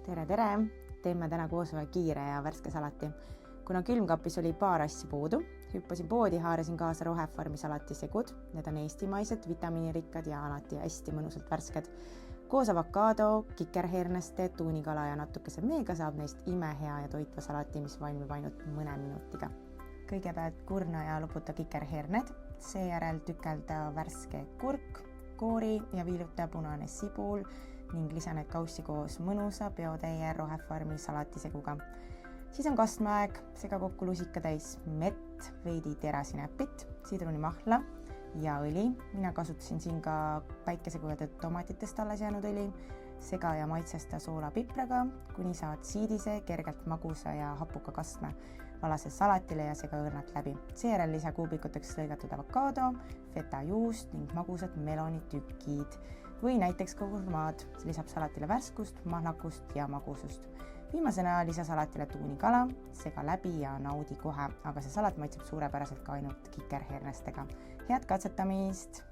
tere! Teeme täna koos ühe kiire ja värske salati. Kuna külmkapis oli paar asja puudu, hüppasin poodi, haarasin kaasa Rohefarmi salatisegud. Need on eestimaised, vitamiinirikkad ja alati hästi mõnusalt värsked. Koos avokaado, kikerherneste, tuunikala ja natukese meega saab neist imehea ja toitva salati, mis valmib ainult mõne minutiga. Kõigepealt kurna ja loputa kikerherned, seejärel tükelda värske kurk, koori ja viiluta punane sibul ning lisa need kaussi koos mõnusa peotäie Rohefarmi salatiseguga. Siis on kastmeaeg, sega kokku lusika täis mett, veidi terasinäppit, sidrunimahla ja õli. Mina kasutasin siin ka päikesekuivatud tomatitest alles jäänud õli. Sega ja maitsesta soolapipraga, kuni saad siidise, kergelt magusa ja hapuka kastme. Valase salatile ja sega õrnalt läbi. Seejärel lisa kuubikuteks lõigatud avokaado, feta juust ning magusad melonitükid või näiteks kurmaad. See lisab salatile värskust, mahlakust ja magusust. Viimasena lisa salatile tuunikala, sega läbi ja naudi kohe, aga see salat maitseb suurepäraselt ka ainult kikerhernestega. Head katsetamist!